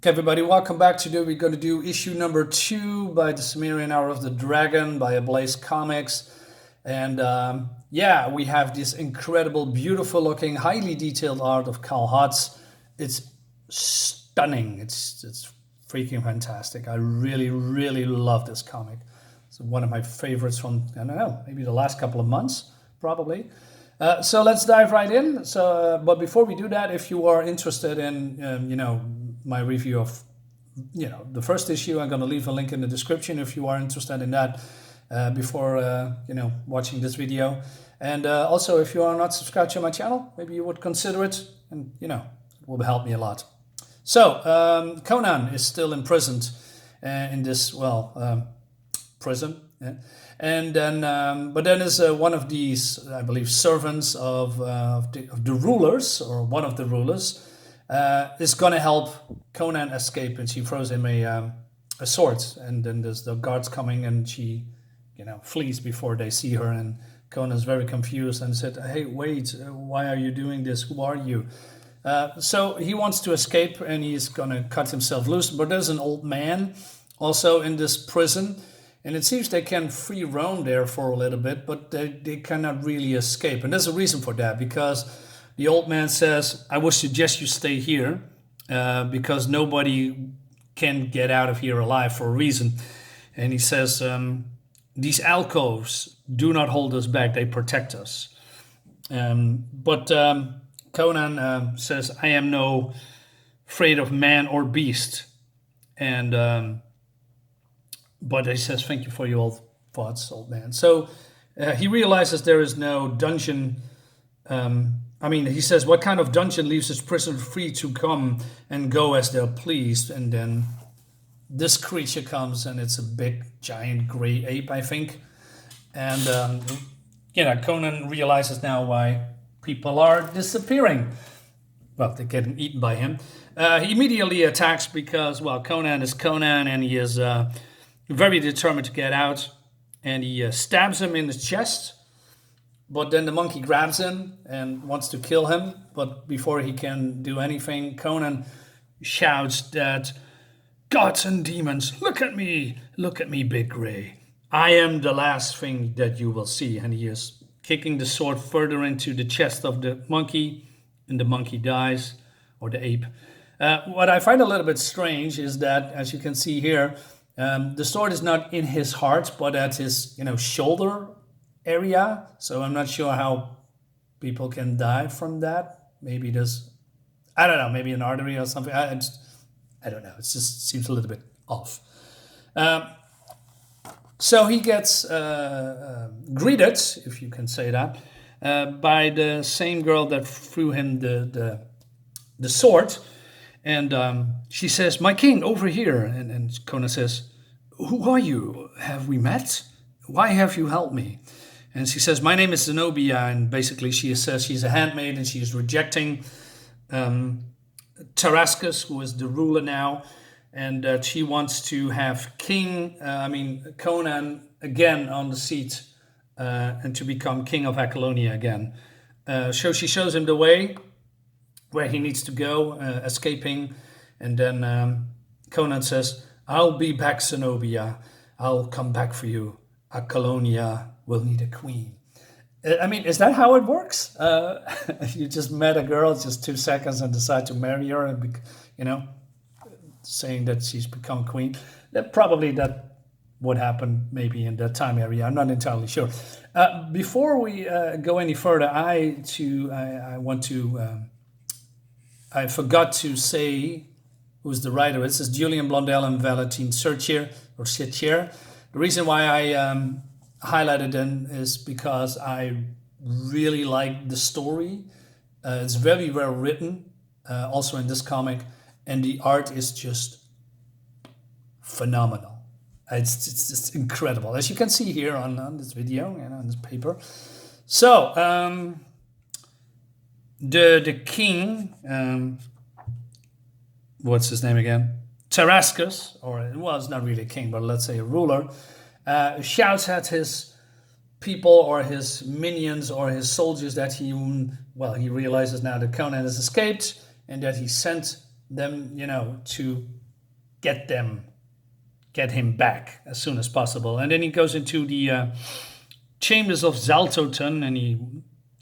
Okay, everybody, welcome back. Today we're going to do issue number 2 by the Cimmerian Hour of the Dragon by Ablaze Comics. And yeah, we have this incredible, beautiful looking, highly detailed art of Cal Hutz. It's stunning. It's freaking fantastic. I really, really love this comic. It's one of my favorites from, I don't know, maybe the last couple of months, probably. So let's dive right in. But before we do that, if you are interested in, my review of, the first issue, I'm going to leave a link in the description if you are interested in that before, watching this video. And also, if you are not subscribed to my channel, maybe you would consider it, and, it will help me a lot. So, Conan is still imprisoned in this, prison. Yeah. And then, but then is one of these, I believe, servants of the rulers, or one of the rulers, is going to help Conan escape, and she throws him a sword. And then there's the guards coming, and she, flees before they see her. And Conan's very confused and said, "Hey, wait, why are you doing this? Who are you?" So he wants to escape, and he's going to cut himself loose. But there's an old man also in this prison. And it seems they can free roam there for a little bit, but they cannot really escape. And there's a reason for that, because the old man says, "I would suggest you stay here because nobody can get out of here alive for a reason." And he says, "These alcoves do not hold us back, they protect us." But Conan says, "I am no afraid of man or beast." And but he says, "Thank you for your old thoughts, old man." So he realizes there is no dungeon. He says, "What kind of dungeon leaves its prisoner free to come and go as they're pleased?" And then this creature comes, and it's a big, giant gray ape, I think. And, Conan realizes now why people are disappearing. Well, they're getting eaten by him. He immediately attacks because, Conan is Conan, and he is very determined to get out, and he stabs him in the chest. But then the monkey grabs him and wants to kill him. But before he can do anything, Conan shouts that, "Gods and demons, look at me, Big Gray. I am the last thing that you will see." And he is kicking the sword further into the chest of the monkey, and the monkey dies, or the ape. What I find a little bit strange is that, as you can see here, the sword is not in his heart, but at his, shoulder area. So I'm not sure how people can die from that. Maybe there's, I don't know, maybe an artery or something. I don't know. It just seems a little bit off. So he gets greeted, if you can say that, by the same girl that threw him the sword. And she says, "My king, over here." And Conan says, "Who are you? Have we met? Why have you helped me?" And she says, "My name is Zenobia." And basically she says she's a handmaid, and she is rejecting Tarascus, who is the ruler now. And that she wants to have Conan again on the seat and to become king of Aquilonia again. So she shows him the way where he needs to go, escaping. And then Conan says, "I'll be back, Zenobia. I'll come back for you. Aquilonia will need a queen." Is that how it works? You just met a girl, just 2 seconds, and decide to marry her, and saying that she's become queen. That would happen maybe in that time area. I'm not entirely sure. Before we go any further, I forgot to say who's the writer. It says Julian Blondell and Valentine Sertier. The reason why I highlighted them is because I really like the story. It's very well written, also in this comic, and the art is just phenomenal. It's just incredible, as you can see here on this video, on this paper. So the king, what's his name again? Tarascus, it's not really a king, but let's say a ruler, shouts at his people or his minions or his soldiers that he realizes now that Conan has escaped, and that he sent them, to get him back as soon as possible. And then he goes into the chambers of Zaltoton,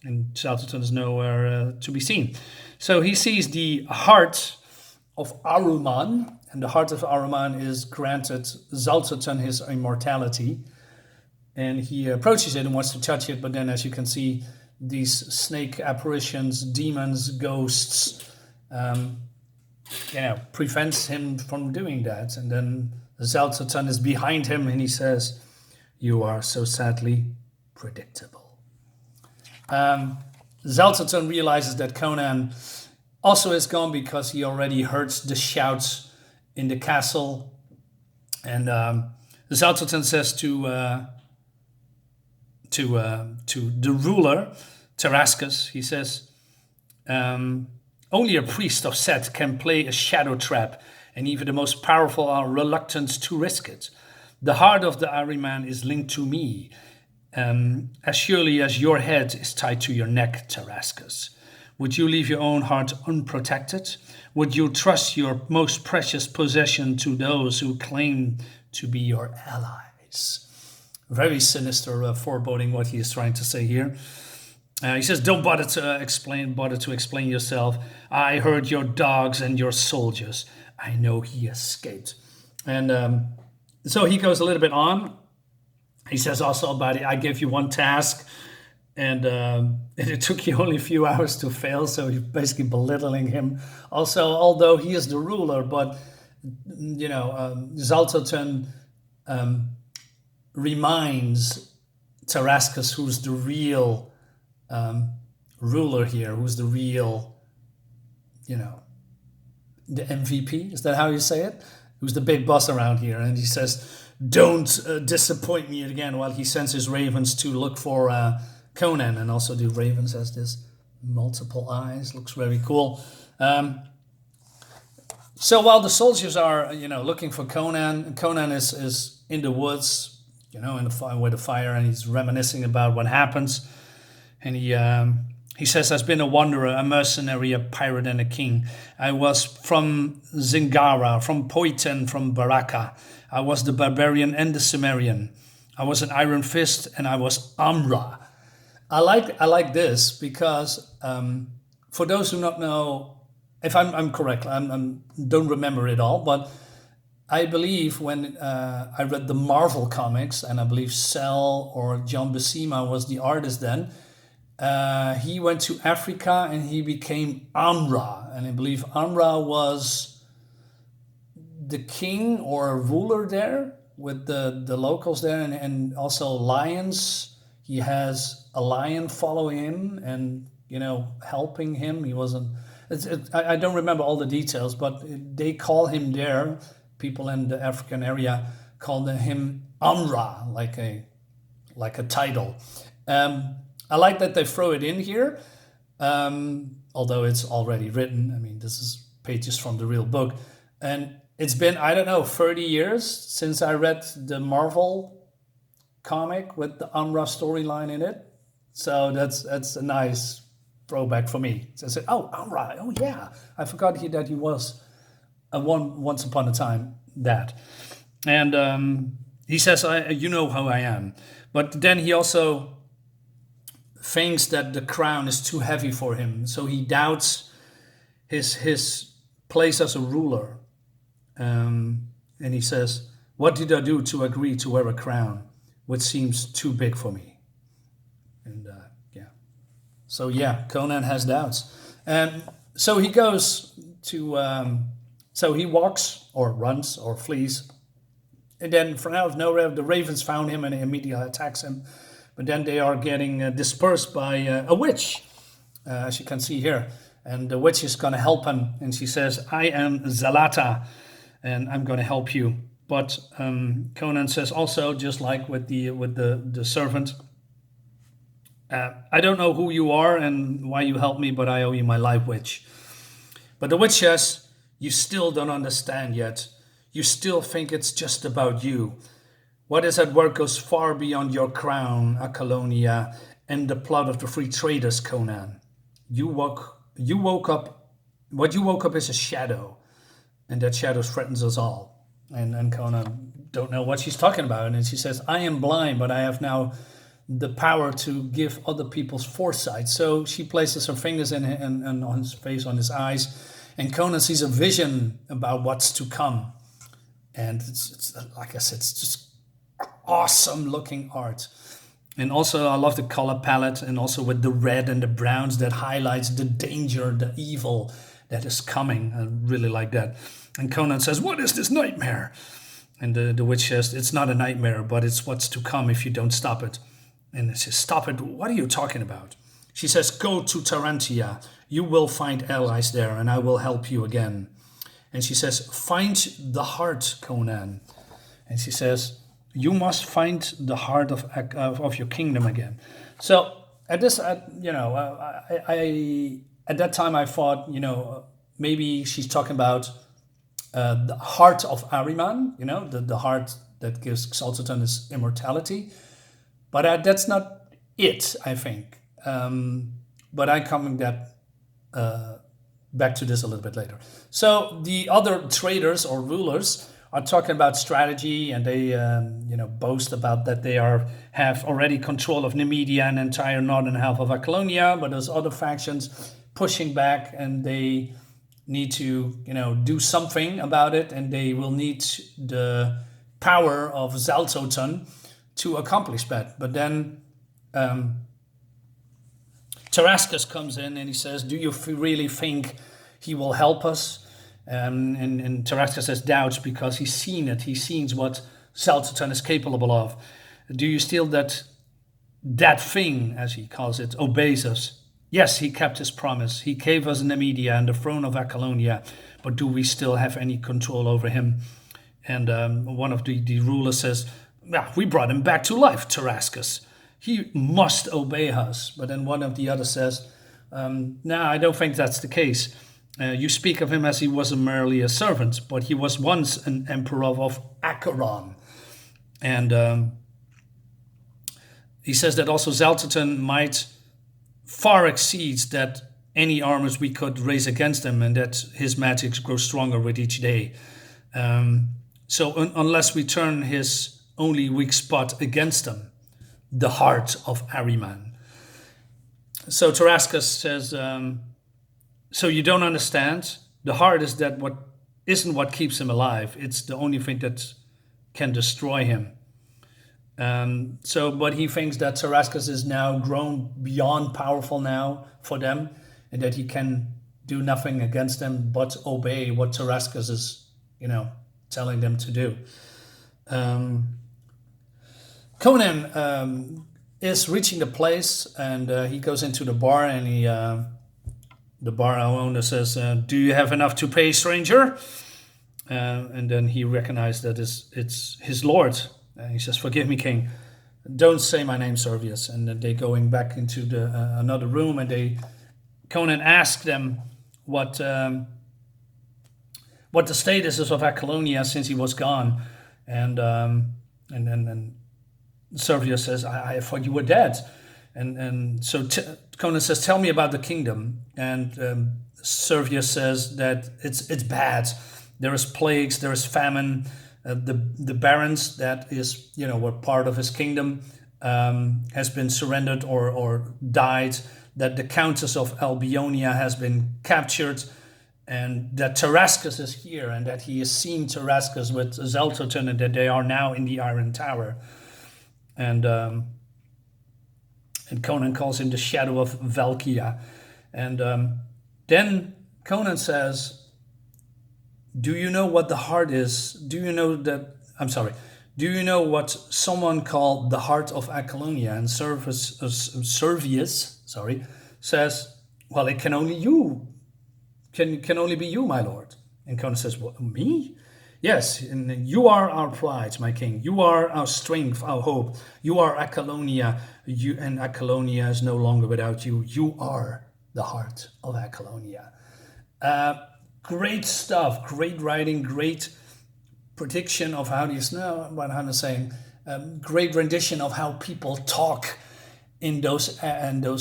and Zaltoton is nowhere to be seen. So he sees the heart of Aruman, and the heart of Aruman is granted Zaltoton his immortality. And he approaches it and wants to touch it, but then, as you can see, these snake apparitions, demons, ghosts, prevents him from doing that. And then Zaltoton is behind him, and he says, "You are so sadly predictable." Zaltoton realizes that Conan also is gone because he already heard the shouts in the castle. And Zaltoton says to the ruler, Tarascus, he says, "Only a priest of Set can play a shadow trap, and even the most powerful are reluctant to risk it. The heart of the Ahriman is linked to me, as surely as your head is tied to your neck, Tarascus. Would you leave your own heart unprotected? Would you trust your most precious possession to those who claim to be your allies?" Very sinister foreboding what he is trying to say here. He says, "Don't bother to explain yourself. I heard your dogs and your soldiers. I know he escaped." And so he goes a little bit on. He says also about it, "I gave you one task, and it took you only a few hours to fail." So he's basically belittling him. Also, although he is the ruler, but Zaltoton reminds Tarascus who's the real ruler here, who's the real, the MVP. Is that how you say it? Who's the big boss around here? And he says, "Don't disappoint me again," while he sends his ravens to look for Conan. And also the ravens has this multiple eyes. Looks very cool. So while the soldiers are, looking for Conan, Conan is in the woods, in the fire with the fire, and he's reminiscing about what happens. And he says, "I've been a wanderer, a mercenary, a pirate, and a king. I was from Zingara, from Poiten, from Baraka. I was the barbarian and the Cimmerian. I was an Iron Fist, and I was Amra." I like this because for those who not know, if I'm correct, I don't remember it all, but I believe when I read the Marvel comics, and I believe Cell or John Buscema was the artist then, he went to Africa and he became Amra. And I believe Amra was the king or ruler there with the locals there, and also lions. He has a lion following him and, helping him. He wasn't... I don't remember all the details, but they call him there, people in the African area called him Amra, like a title. I like that they throw it in here, although it's already written. I mean, this is pages from the real book. And it's been, 30 years since I read the Marvel comic with the Amra storyline in it. So that's a nice throwback for me. So I said, "Oh, Amra, oh yeah. I forgot that he was once upon a time that." And he says, "You know how I am." But then he also thinks that the crown is too heavy for him. So he doubts his place as a ruler. And he says, "What did I do to agree to wear a crown, which seems too big for me?" And So Conan has doubts. And so he goes to, so he walks or runs or flees. And then from out of nowhere, the ravens found him and immediately attacks him. But then they are getting dispersed by a witch, as you can see here. And the witch is going to help him. And she says, "I am Zalata, and I'm going to help you." But Conan says also, just like with the servant, "I don't know who you are and why you helped me, but I owe you my life, witch." But the witch says, "You still don't understand yet. You still think it's just about you. What is at work goes far beyond your crown, Aquilonia, and the plot of the free traders, Conan. You woke up what you woke up is a shadow, and that shadow threatens us all. And Conan don't know what she's talking about. And then she says, I am blind, but I have now the power to give other people's foresight. So she places her fingers in on his face, on his eyes, and Conan sees a vision about what's to come. And it's like I said, it's just awesome looking art. And also I love the color palette, and also with the red and the browns that highlights the danger, the evil that is coming. I really like that. And Conan says, what is this nightmare? And the witch says, it's not a nightmare, but it's what's to come if you don't stop it. And it says, stop it, what are you talking about? She says, go to Tarantia. You will find allies there, and I will help you again. And she says, find the heart, Conan. And she says, you must find the heart of your kingdom again. So at this, you know, I at that time I thought, you know, maybe she's talking about the heart of Ahriman, you know, the heart that gives Xaltatan his immortality. But that's not it, I think. But I'm coming back to this a little bit later. So the other traders or rulers are talking about strategy, and they boast about that they have already control of Nemedia and entire northern half of Aquilonia, but there's other factions pushing back, and they need to do something about it, and they will need the power of Xaltatan to accomplish that. But then Tarascus comes in and he says, do you really think he will help us? And Tarascus has doubts because he's seen it. He's seen what Xaltatan is capable of. Do you still that thing, as he calls it, obeys us? Yes, he kept his promise. He gave us Nemedia and the throne of Aquilonia, but do we still have any control over him? And one of the rulers says, yeah, we brought him back to life, Tarascus. He must obey us. But then one of the others says, no, I don't think that's the case. You speak of him as he was merely a servant, but he was once an emperor of Acheron. And he says that also Xaltatan might far exceeds that any armies we could raise against him, and that his magics grow stronger with each day. So unless we turn his only weak spot against him, the heart of Ahriman. So Tarascus says, so you don't understand? The heart is that what isn't what keeps him alive. It's the only thing that can destroy him. But he thinks that Tarascus is now grown beyond powerful now for them, and that he can do nothing against them but obey what Tarascus is, telling them to do. Conan is reaching the place, and he goes into the bar, and the bar owner says, do you have enough to pay, stranger? And then he recognizes that it's his lord. He says, forgive me, king. Don't say my name, Servius. And then they going back into another room, and Conan asks them what the status is of Aquilonia since he was gone. And Servius says, I thought you were dead. And so Conan says, tell me about the kingdom. And Servius says that it's bad. There is plagues, there is famine. The barons that is, were part of his kingdom has been surrendered or died. That the Countess of Albionia has been captured. And that Tarascus is here, and that he has seen Tarascus with Xaltatan, and that they are now in the Iron Tower. And Conan calls him the Shadow of Valkyria. And then Conan says, do you know what the heart is? Do you know what someone called the heart of Aquilonia? And Servius says, well, it can only be you, my lord. And Conan says, what, me? Yes, and you are our pride, my king. You are our strength, our hope. You are Aquilonia. And Aquilonia is no longer without you. You are the heart of Aquilonia. Great stuff, great writing, great prediction of how great rendition of how people talk in those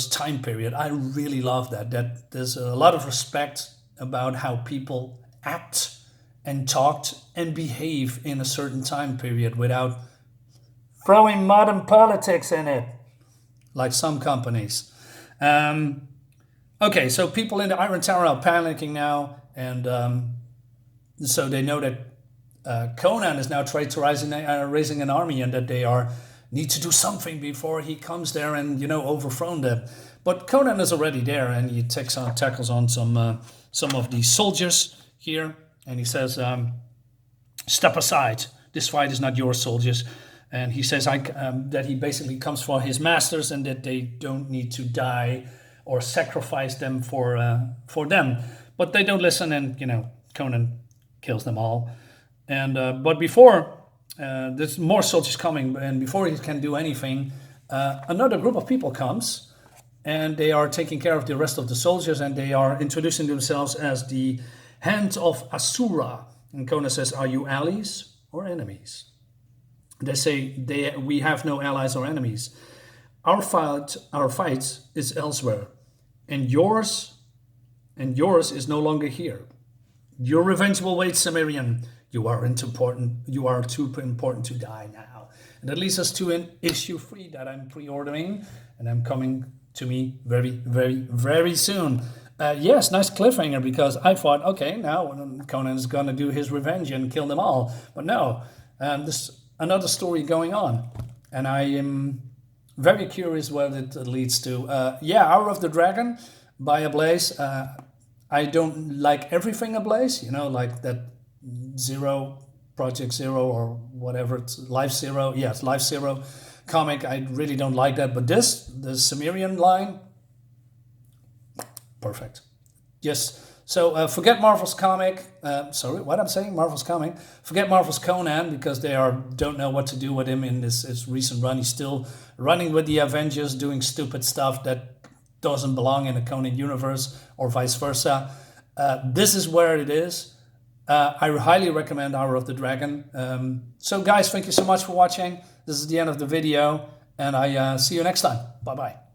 time period. I really love that. That there's a lot of respect about how people act and talked and behave in a certain time period without throwing modern politics in it, like some companies. Okay, so people in the Iron Tower are panicking now, and so they know that Conan is now raising an army, and that they need to do something before he comes there and overthrow them. But Conan is already there, and he tackles on some of the soldiers here, and he says, "Step aside. This fight is not your soldiers." And he says that he basically comes for his masters, and that they don't need to die or sacrifice them for them. But they don't listen, and Conan kills them all. And but before there's more soldiers coming, and before he can do anything, another group of people comes. And they are taking care of the rest of the soldiers, and they are introducing themselves as the Hand of Asura. And Conan says, "Are you allies or enemies?" They say, "We have no allies or enemies. Our fight is elsewhere, and yours is no longer here. Your revenge will wait, Cimmerian. You are too important to die now." And that leads us to an issue 3 that I'm pre-ordering, and I'm coming to me very, very, very soon. Yes, nice cliffhanger, because I thought, okay, now Conan is going to do his revenge and kill them all. But no, there's another story going on. And I am very curious what it leads to. Hour of the Dragon by Ablaze. I don't like everything Ablaze, like that Project Zero or whatever, it's Life Zero. Yes, Life Zero comic, I really don't like that. But the Cimmerian line, perfect. Yes. So forget Marvel's comic. Marvel's comic. Forget Marvel's Conan, because they don't know what to do with him in his recent run. He's still running with the Avengers, doing stupid stuff that doesn't belong in the Conan universe, or vice versa. This is where it is. I highly recommend Hour of the Dragon. So guys, thank you so much for watching. This is the end of the video, and I see you next time. Bye-bye.